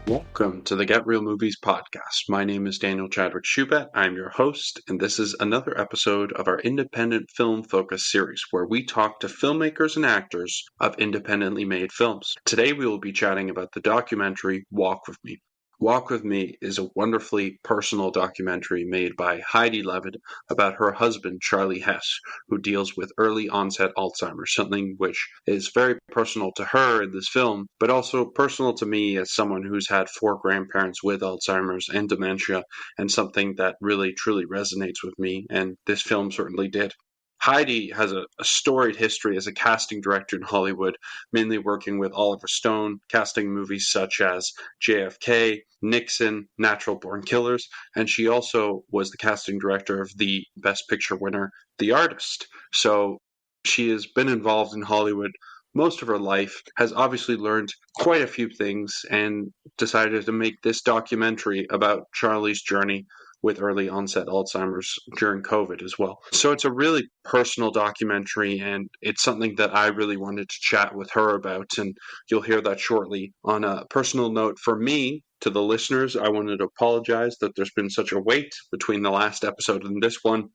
Welcome to the Get Real Movies podcast. My name is Daniel Chadwick Schubert. I'm your host, and this is another episode of our independent film focus series where we talk to filmmakers and actors of independently made films. Today we will be chatting about the documentary Walk With Me. Walk With Me is a wonderfully personal documentary made by Heidi Levitt about her husband, Charlie Hess, who deals with early onset Alzheimer's, something which is very personal to her in this film, but also personal to me as someone who's had 4 grandparents with Alzheimer's and dementia, and something that really truly resonates with me, and this film certainly did. Heidi has a storied history as a casting director in Hollywood, mainly working with Oliver Stone, casting movies such as JFK, Nixon, Natural Born Killers, and she also was the casting director of the Best Picture winner, The Artist. So she has been involved in Hollywood most of her life, has obviously learned quite a few things, and decided to make this documentary about Charlie's journey with early onset Alzheimer's during COVID as well. So it's a really personal documentary, and it's something that I really wanted to chat with her about, and you'll hear that shortly. On a personal note for me, to the listeners, I wanted to apologize that there's been such a wait between the last episode and this one.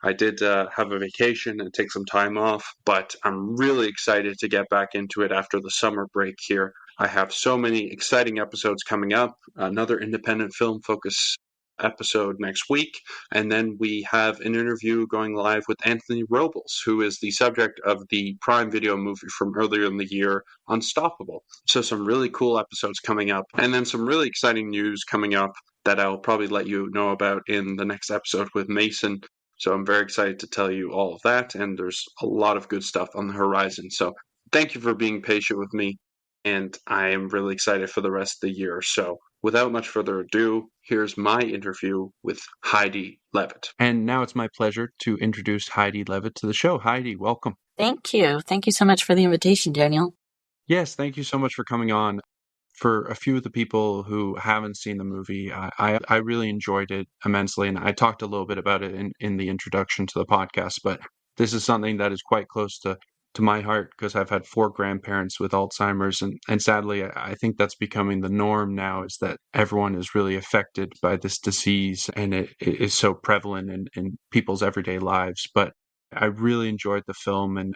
I did have a vacation and take some time off, but I'm really excited to get back into it after the summer break here. I have so many exciting episodes coming up, another independent film focus episode next week, and then we have an interview going live with Anthony Robles, who is the subject of the Prime Video movie from earlier in the year, Unstoppable. So some really cool episodes coming up, and then some really exciting news coming up that I'll probably let you know about in the next episode with Mason. So I'm very excited to tell you all of that, and there's a lot of good stuff on the horizon. So thank you for being patient with me, and I am really excited for the rest of the year. So without much further ado, here's my interview with Heidi Levitt. And now it's my pleasure to introduce Heidi Levitt to the show. Heidi, welcome. Thank you. Thank you so much for the invitation, Daniel. Yes, thank you so much for coming on. For a few of the people who haven't seen the movie, I really enjoyed it immensely, and I talked a little bit about it in the introduction to the podcast, but this is something that is quite close to my heart because I've had 4 grandparents with Alzheimer's, and sadly, I think that's becoming the norm now, is that everyone is really affected by this disease, and it is so prevalent in people's everyday lives. But I really enjoyed the film, and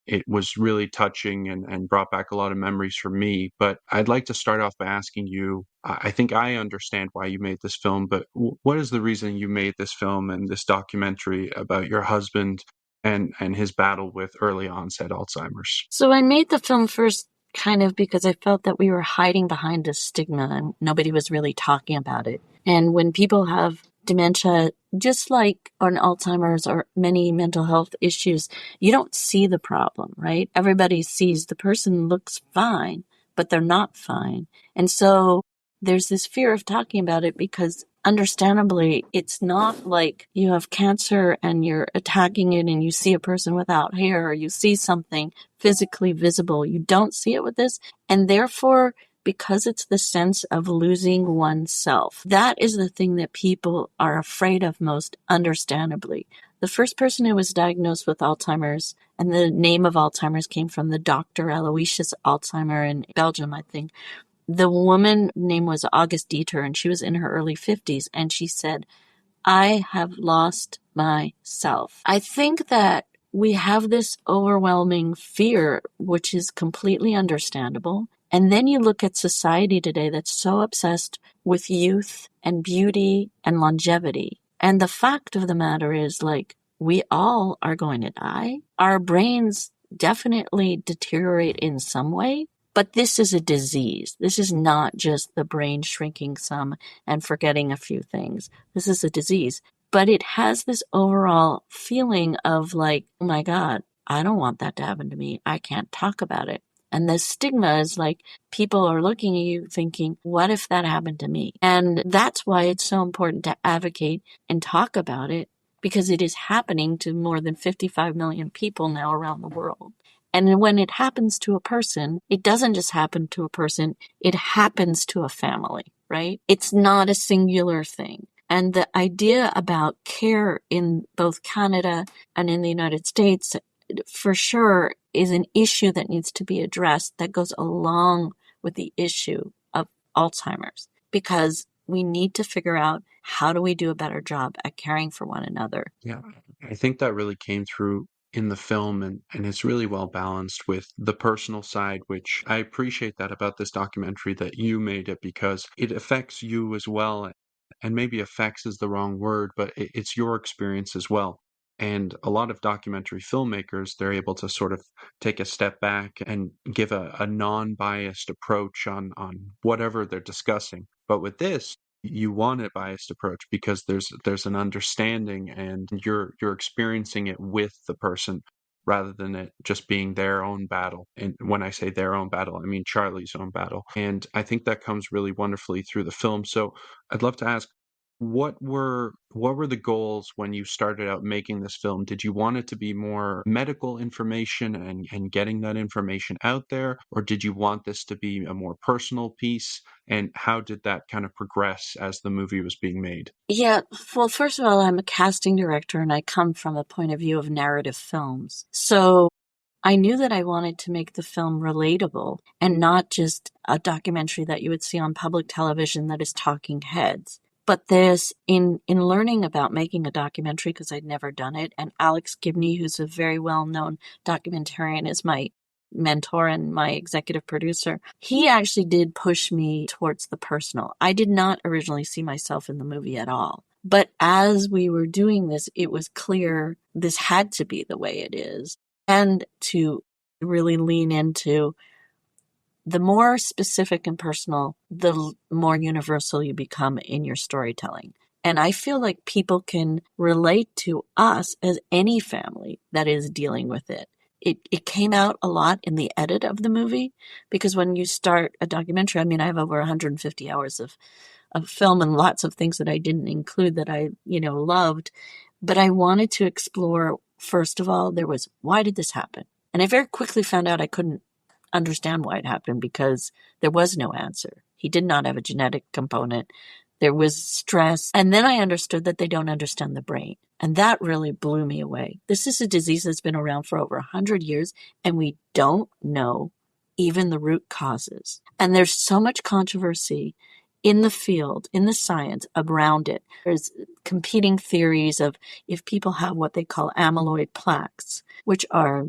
it was really touching and brought back a lot of memories for me. But I'd like to start off by asking you, I think I understand why you made this film, but what is the reason you made this film and this documentary about your husband and his battle with early onset Alzheimer's? So I made the film first kind of because I felt that we were hiding behind a stigma and nobody was really talking about it. And when people have dementia, just like on Alzheimer's or many mental health issues, you don't see the problem, right? Everybody sees the person looks fine, but they're not fine. And so there's this fear of talking about it because understandably, it's not like you have cancer and you're attacking it and you see a person without hair or you see something physically visible. You don't see it with this. And therefore, because it's the sense of losing oneself, that is the thing that people are afraid of most, understandably. The first person who was diagnosed with Alzheimer's, and the name of Alzheimer's came from the Dr. Aloysius Alzheimer in Belgium, I think. The woman name was August Dieter, and she was in her early 50s, and she said, "I have lost myself." I think that we have this overwhelming fear, which is completely understandable. And then you look at society today that's so obsessed with youth and beauty and longevity. And the fact of the matter is, like, we all are going to die. Our brains definitely deteriorate in some way, but this is a disease. This is not just the brain shrinking some and forgetting a few things. This is a disease. But it has this overall feeling of like, oh my God, I don't want that to happen to me. I can't talk about it. And the stigma is like people are looking at you thinking, what if that happened to me? And that's why it's so important to advocate and talk about it, because it is happening to more than 55 million people now around the world. And when it happens to a person, it doesn't just happen to a person, it happens to a family, right? It's not a singular thing. And the idea about care in both Canada and in the United States, for sure, is an issue that needs to be addressed that goes along with the issue of Alzheimer's, because we need to figure out how do we do a better job at caring for one another. Yeah, I think that really came through in the film, and it's really well balanced with the personal side, which I appreciate that about this documentary that you made it because it affects you as well. And maybe affects is the wrong word, but it's your experience as well. And a lot of documentary filmmakers, they're able to sort of take a step back and give a non-biased approach on whatever they're discussing. But with this, you want a biased approach because there's an understanding and you're experiencing it with the person rather than it just being their own battle. And when I say their own battle, I mean Charlie's own battle. And I think that comes really wonderfully through the film. So I'd love to ask, what were the goals when you started out making this film? Did you want it to be more medical information and getting that information out there, or did you want this to be a more personal piece? And how did that kind of progress as the movie was being made? Yeah, well, first of all, I'm a casting director and I come from a point of view of narrative films. So I knew that I wanted to make the film relatable and not just a documentary that you would see on public television that is talking heads. But this, in learning about making a documentary, because I'd never done it, and Alex Gibney, who's a very well-known documentarian, is my mentor and my executive producer, he actually did push me towards the personal. I did not originally see myself in the movie at all. But as we were doing this, it was clear this had to be the way it is. And to really lean into the more specific and personal, the more universal you become in your storytelling. And I feel like people can relate to us as any family that is dealing with it. It came out a lot in the edit of the movie, because when you start a documentary, I mean, I have over 150 hours of film and lots of things that I didn't include that I, loved. But I wanted to explore, first of all, there was, why did this happen? And I very quickly found out I couldn't understand why it happened because there was no answer. He did not have a genetic component. There was stress. And then I understood that they don't understand the brain. And that really blew me away. This is a disease that's been around for over 100 years, and we don't know even the root causes. And there's so much controversy in the field, in the science around it. There's competing theories of if people have what they call amyloid plaques, which are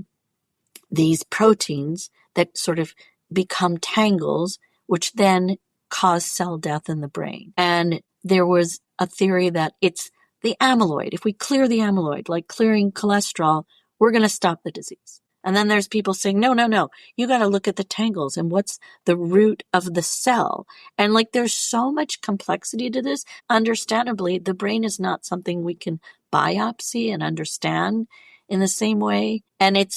these proteins that sort of become tangles, which then cause cell death in the brain. And there was a theory that it's the amyloid. If we clear the amyloid, like clearing cholesterol, we're going to stop the disease. And then there's people saying, no, you got to look at the tangles and what's the root of the cell. And there's so much complexity to this. Understandably, the brain is not something we can biopsy and understand in the same way. And it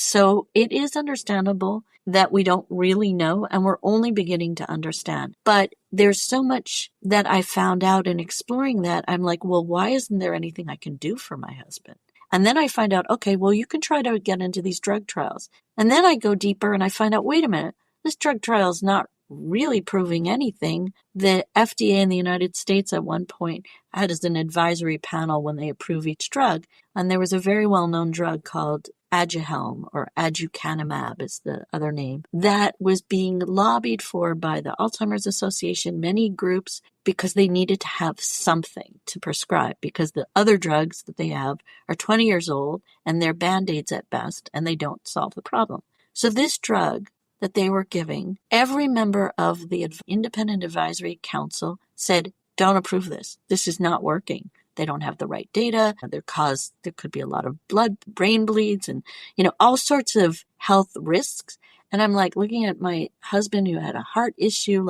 is understandable that we don't really know, and we're only beginning to understand. But there's so much that I found out in exploring that. I'm like, well, why isn't there anything I can do for my husband? And then I find out, okay, well, you can try to get into these drug trials. And then I go deeper and I find out, wait a minute, this drug trial is not really proving anything. The FDA in the United States at one point had as an advisory panel when they approve each drug. And there was a very well-known drug called Aduhelm, or aducanumab is the other name, that was being lobbied for by the Alzheimer's Association, many groups, because they needed to have something to prescribe, because the other drugs that they have are 20 years old and they're Band-Aids at best, and they don't solve the problem. So this drug that they were giving, every member of the Independent Advisory Council said, don't approve this. This is not working. They don't have the right data. There could be a lot of brain bleeds and, all sorts of health risks. And I'm looking at my husband who had a heart issue,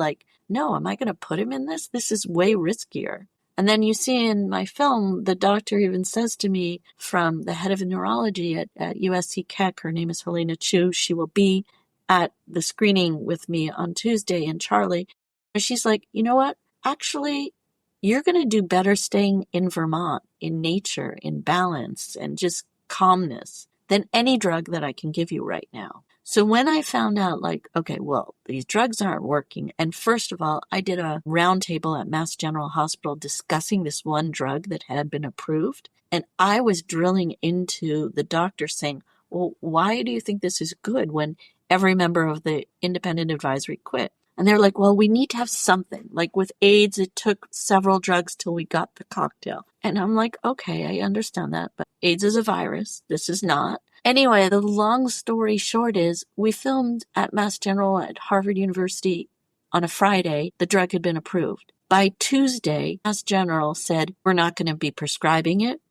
no, am I going to put him in this? This is way riskier. And then you see in my film, the doctor even says to me, from the head of neurology at USC Keck, her name is Helena Chu, she will be at the screening with me on Tuesday in Charlie. And she's like, you know what? Actually, you're going to do better staying in Vermont, in nature, in balance, and just calmness than any drug that I can give you right now. So when I found out, okay, well, these drugs aren't working. And first of all, I did a roundtable at Mass General Hospital discussing this one drug that had been approved. And I was drilling into the doctor saying, well, why do you think this is good when every member of the independent advisory quit? And they're like, well, we need to have something. Like with AIDS, it took several drugs till we got the cocktail. And I'm like, okay, I understand that, but AIDS is a virus. This is not. Anyway, the long story short is we filmed at Mass General at Harvard University on a Friday. The drug had been approved. By Tuesday, Mass General said, we're not going to be prescribing it.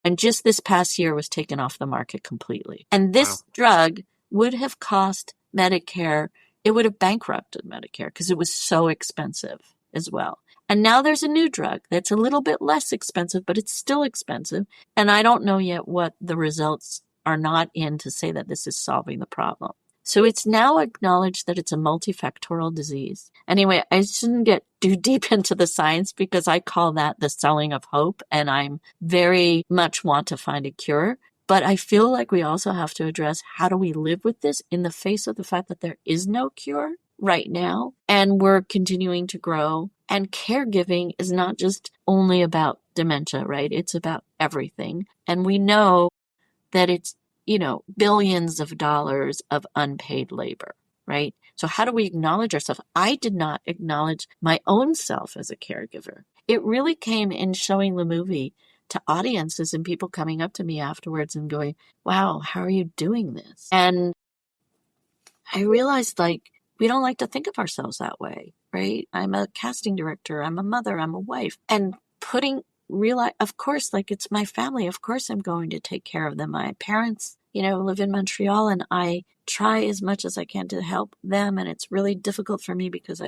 And just this past year was taken off the market completely. And this drug would have cost Medicare, it would have bankrupted Medicare because it was so expensive as well. And now there's a new drug that's a little bit less expensive, but it's still expensive. And I don't know yet what the results are not in to say that this is solving the problem. So it's now acknowledged that it's a multifactorial disease. Anyway, I shouldn't get too deep into the science because I call that the selling of hope, and I'm very much want to find a cure. But I feel like we also have to address how do we live with this in the face of the fact that there is no cure right now, and we're continuing to grow. And caregiving is not just only about dementia, right? It's about everything. And we know that it's, billions of dollars of unpaid labor, right? So how do we acknowledge ourselves? I did not acknowledge my own self as a caregiver. It really came in showing the movie to audiences and people coming up to me afterwards and going, wow, how are you doing this? And I realized we don't like to think of ourselves that way, right? I'm a casting director. I'm a mother. I'm a wife. And of course, it's my family. Of course, I'm going to take care of them. My parents, live in Montreal, and I try as much as I can to help them. And it's really difficult for me because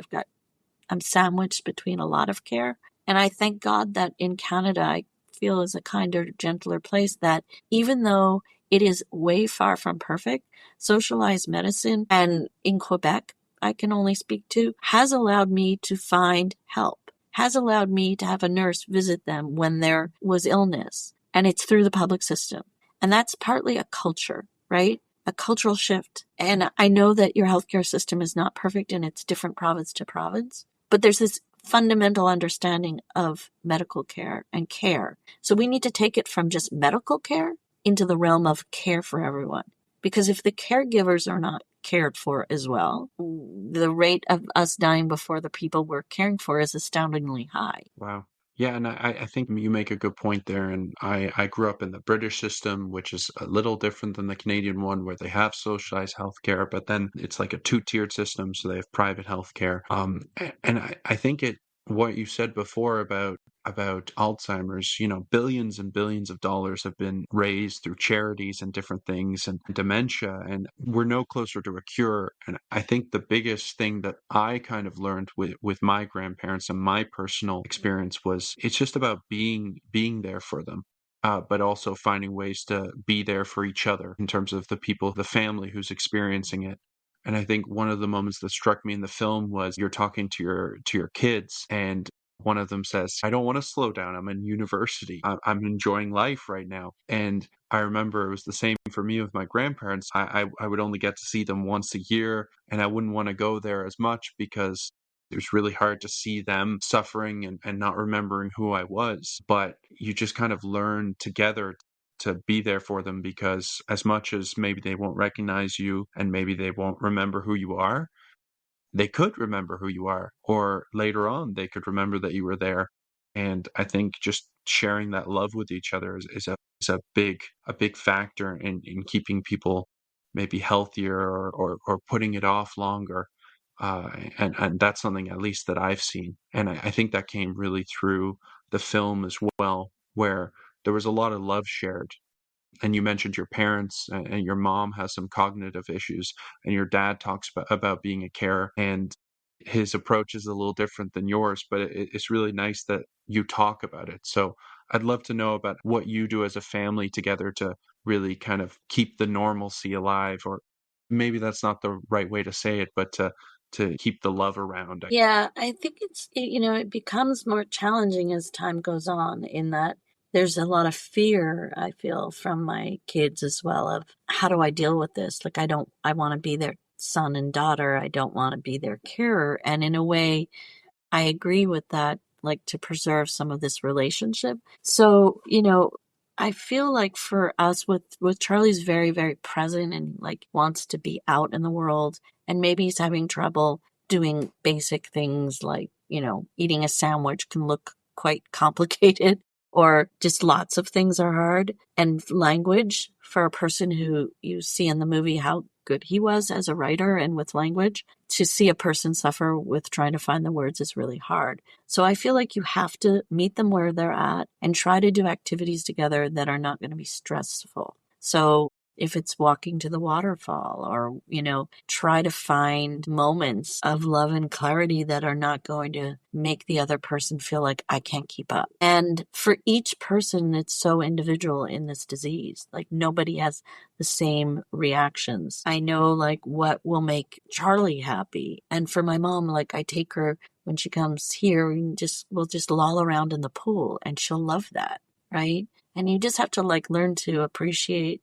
I'm sandwiched between a lot of care. And I thank God that in Canada, I feel is a kinder, gentler place that even though it is way far from perfect, socialized medicine, and in Quebec, I can only speak to, has allowed me to find help, has allowed me to have a nurse visit them when there was illness. And it's through the public system. And that's partly a culture, right? A cultural shift. And I know that your healthcare system is not perfect and it's different province to province, but there's this fundamental understanding of medical care and care. So we need to take it from just medical care into the realm of care for everyone. Because if the caregivers are not cared for as well, the rate of us dying before the people we're caring for is astoundingly high. Wow. Yeah, and I think you make a good point there. And I grew up in the British system, which is a little different than the Canadian one, where they have socialized healthcare, but then it's like a two-tiered system, so they have private healthcare. And I think what you said before about Alzheimer's, billions and billions of dollars have been raised through charities and different things and dementia, and we're no closer to a cure. And I think the biggest thing that I kind of learned with my grandparents and my personal experience was it's just about being there for them. But also finding ways to be there for each other in terms of the people, the family who's experiencing it. And I think one of the moments that struck me in the film was you're talking to your kids, and one of them says, I don't want to slow down. I'm in university. I'm enjoying life right now. And I remember it was the same for me with my grandparents. I would only get to see them once a year, and I wouldn't want to go there as much because it was really hard to see them suffering and not remembering who I was. But you just kind of learn together to be there for them, because as much as maybe they won't recognize you and maybe they won't remember who you are, they could remember who you are, or later on they could remember that you were there. And I think just sharing that love with each other is a big factor in keeping people maybe healthier, or putting it off longer. And that's something at least that I've seen. And I think that came really through the film as well, where there was a lot of love shared. And you mentioned your parents, and your mom has some cognitive issues, and your dad talks about being a carer, and his approach is a little different than yours, but it's really nice that you talk about it. So I'd love to know about what you do as a family together to really kind of keep the normalcy alive, or maybe that's not the right way to say it, but to keep the love around. Yeah, I think it becomes more challenging as time goes on, in that there's a lot of fear, I feel, from my kids as well, of how do I deal with this? I want to be their son and daughter. I don't want to be their carer. And in a way, I agree with that, to preserve some of this relationship. So, I feel like for us, with Charlie's very, very present and wants to be out in the world, and maybe he's having trouble doing basic things like, eating a sandwich can look quite complicated, or just lots of things are hard. And language, for a person who you see in the movie how good he was as a writer and with language, to see a person suffer with trying to find the words is really hard. So I feel like you have to meet them where they're at and try to do activities together that are not going to be stressful. So if it's walking to the waterfall, or, try to find moments of love and clarity that are not going to make the other person feel like I can't keep up. And for each person, it's so individual in this disease. Like, nobody has the same reactions. I know like what will make Charlie happy. And for my mom, like, I take her when she comes here, we'll just loll around in the pool and she'll love that. Right. And you just have to like learn to appreciate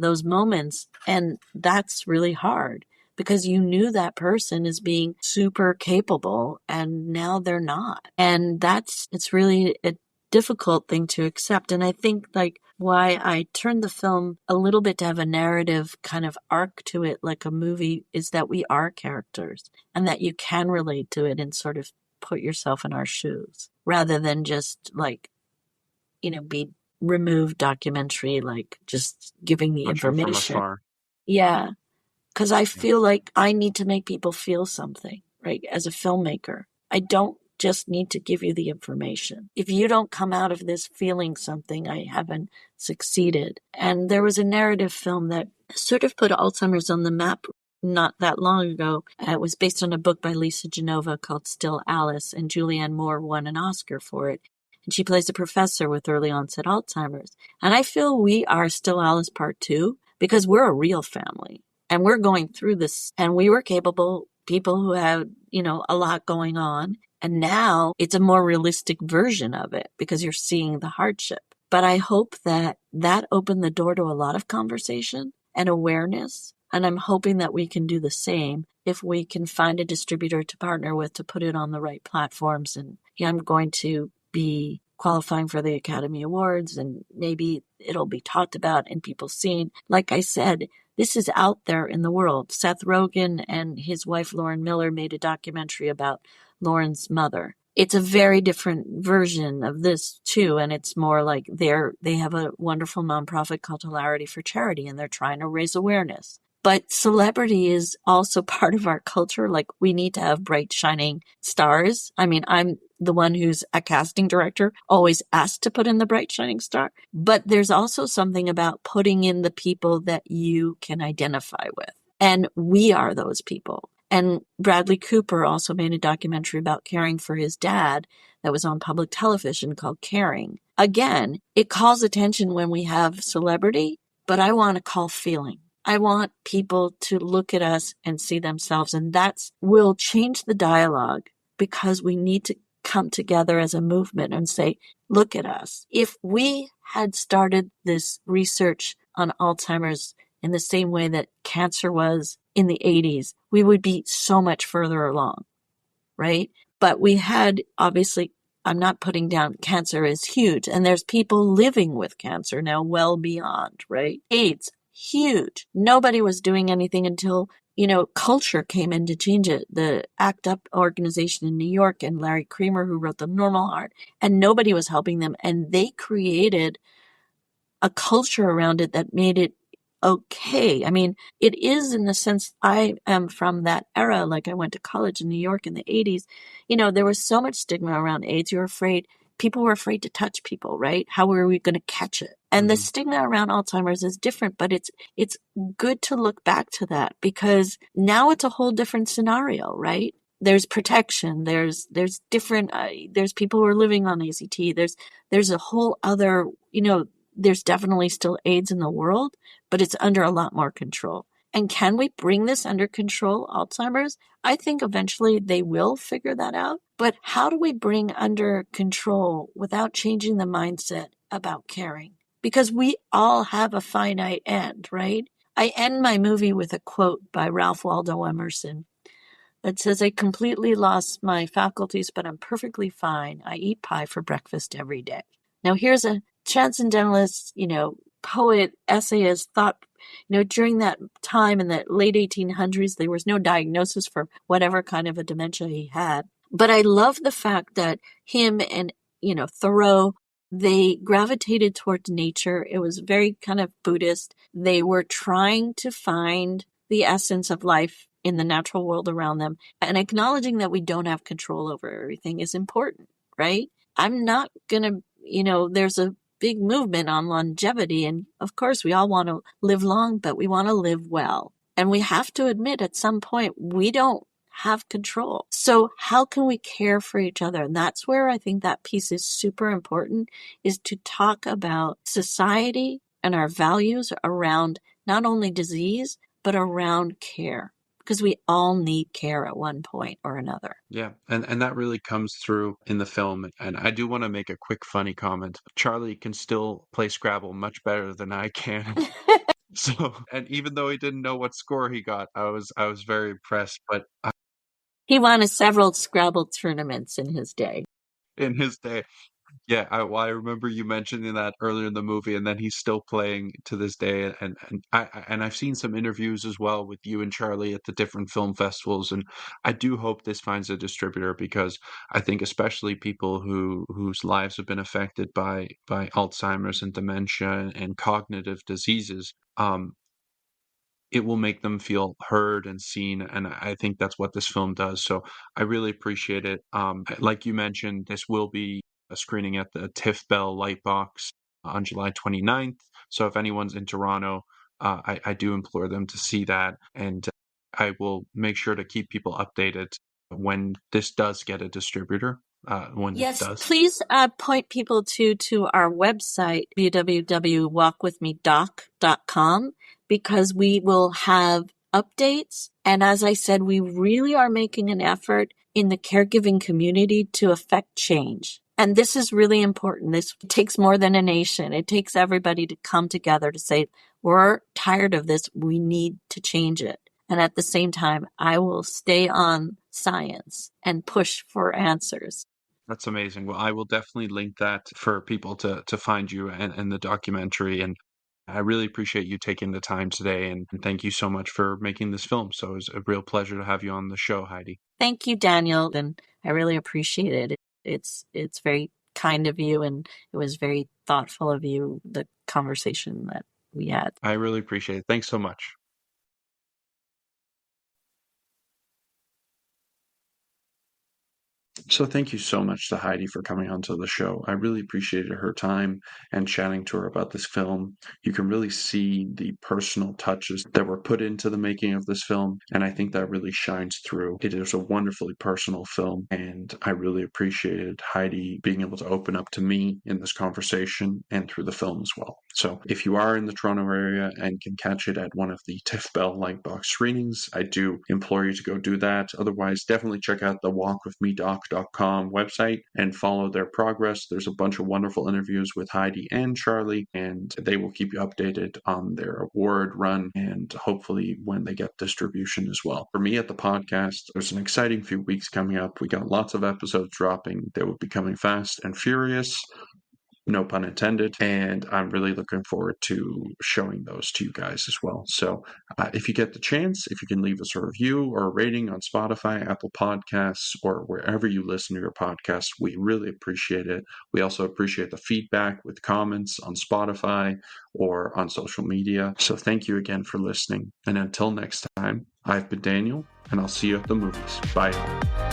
those moments. And that's really hard because you knew that person as being super capable and now they're not. And it's really a difficult thing to accept. And I think like why I turned the film a little bit to have a narrative kind of arc to it, like a movie, is that we are characters and that you can relate to it and sort of put yourself in our shoes rather than just like, be removed documentary, like just giving the Watching from information. afar. Yeah. Because I feel like I need to make people feel something, right? As a filmmaker, I don't just need to give you the information. If you don't come out of this feeling something, I haven't succeeded. And there was a narrative film that sort of put Alzheimer's on the map not that long ago. It was based on a book by Lisa Genova called Still Alice, and Julianne Moore won an Oscar for it. And she plays a professor with early onset Alzheimer's. And I feel we are Still Alice Part 2 because we're a real family. And we're going through this, and we were capable people who had, a lot going on. And now it's a more realistic version of it because you're seeing the hardship. But I hope that opened the door to a lot of conversation and awareness. And I'm hoping that we can do the same if we can find a distributor to partner with to put it on the right platforms. And I'm going to be qualifying for the Academy Awards, and maybe it'll be talked about and people seeing. Like I said, this is out there in the world. Seth Rogen and his wife Lauren Miller made a documentary about Lauren's mother. It's a very different version of this too, and it's more like they have a wonderful nonprofit called Hilarity for Charity, and they're trying to raise awareness. But celebrity is also part of our culture. Like, we need to have bright, shining stars. I mean, I'm the one who's a casting director, always asked to put in the bright, shining star. But there's also something about putting in the people that you can identify with. And we are those people. And Bradley Cooper also made a documentary about caring for his dad that was on public television called Caring. Again, it calls attention when we have celebrity, but I want to call feeling. I want people to look at us and see themselves, and that will change the dialogue because we need to come together as a movement and say, look at us. If we had started this research on Alzheimer's in the same way that cancer was in the 80s, we would be so much further along, right? But we had, obviously, I'm not putting down cancer is huge, and there's people living with cancer now well beyond, right? AIDS, huge. Nobody was doing anything until, culture came in to change it. The ACT UP organization in New York and Larry Kramer, who wrote The Normal Heart, and nobody was helping them. And they created a culture around it that made it okay. I mean, it is in the sense I am from that era. Like, I went to college in New York in the 80s. There was so much stigma around AIDS. People were afraid to touch people, right? How were we going to catch it? And the stigma around Alzheimer's is different, but it's good to look back to that because now it's a whole different scenario, right? There's protection. There's different, there's people who are living on ACT. There's a whole other, there's definitely still AIDS in the world, but it's under a lot more control. And can we bring this under control, Alzheimer's? I think eventually they will figure that out. But how do we bring under control without changing the mindset about caring? Because we all have a finite end, right? I end my movie with a quote by Ralph Waldo Emerson that says, I completely lost my faculties, but I'm perfectly fine. I eat pie for breakfast every day. Now, here's a transcendentalist, poet, essayist, thought during that time in the late 1800s, there was no diagnosis for whatever kind of a dementia he had. But I love the fact that him and, Thoreau, they gravitated towards nature. It was very kind of Buddhist. They were trying to find the essence of life in the natural world around them. And acknowledging that we don't have control over everything is important, right? I'm not going to, there's a big movement on longevity. And of course, we all want to live long, but we want to live well. And we have to admit at some point, we don't have control. So how can we care for each other? And that's where I think that piece is super important, is to talk about society and our values around not only disease, but around care. Because we all need care at one point or another. Yeah, and that really comes through in the film. And I do want to make a quick funny comment. Charlie can still play Scrabble much better than I can. So, and even though he didn't know what score he got, I was very impressed. But he won several Scrabble tournaments in his day. In his day. Yeah, I remember you mentioning that earlier in the movie, and then he's still playing to this day. And I've seen some interviews as well with you and Charlie at the different film festivals, and I do hope this finds a distributor, because I think especially people whose lives have been affected by Alzheimer's and dementia and cognitive diseases, it will make them feel heard and seen, and I think that's what this film does. So I really appreciate it. Like you mentioned, this will be a screening at the TIFF Bell Lightbox on July 29th. So if anyone's in Toronto, I do implore them to see that, and I will make sure to keep people updated when this does get a distributor. Yes, please point people to our website, www.walkwithmedoc.com, because we will have updates. And as I said, we really are making an effort in the caregiving community to affect change. And this is really important. This takes more than a nation. It takes everybody to come together to say, we're tired of this. We need to change it. And at the same time, I will stay on science and push for answers. That's amazing. Well, I will definitely link that for people to find you and the documentary. And I really appreciate you taking the time today. And thank you so much for making this film. So it was a real pleasure to have you on the show, Heidi. Thank you, Daniel. And I really appreciate it. It's very kind of you, and it was very thoughtful of you, the conversation that we had. I really appreciate it. Thanks so much. So thank you so much to Heidi for coming onto the show. I really appreciated her time and chatting to her about this film. You can really see the personal touches that were put into the making of this film, and I think that really shines through. It is a wonderfully personal film, and I really appreciated Heidi being able to open up to me in this conversation and through the film as well. So if you are in the Toronto area and can catch it at one of the TIFF Bell Lightbox screenings, I do implore you to go do that. Otherwise, definitely check out the walkwithmedoc.com website and follow their progress. There's a bunch of wonderful interviews with Heidi and Charlie, and they will keep you updated on their award run and hopefully when they get distribution as well. For me at the podcast, there's an exciting few weeks coming up. We got lots of episodes dropping. They will be coming fast and furious. No pun intended. And I'm really looking forward to showing those to you guys as well. So if you get the chance, if you can leave us a review or a rating on Spotify, Apple Podcasts, or wherever you listen to your podcasts, we really appreciate it. We also appreciate the feedback with comments on Spotify or on social media. So thank you again for listening. And until next time, I've been Daniel, and I'll see you at the movies. Bye.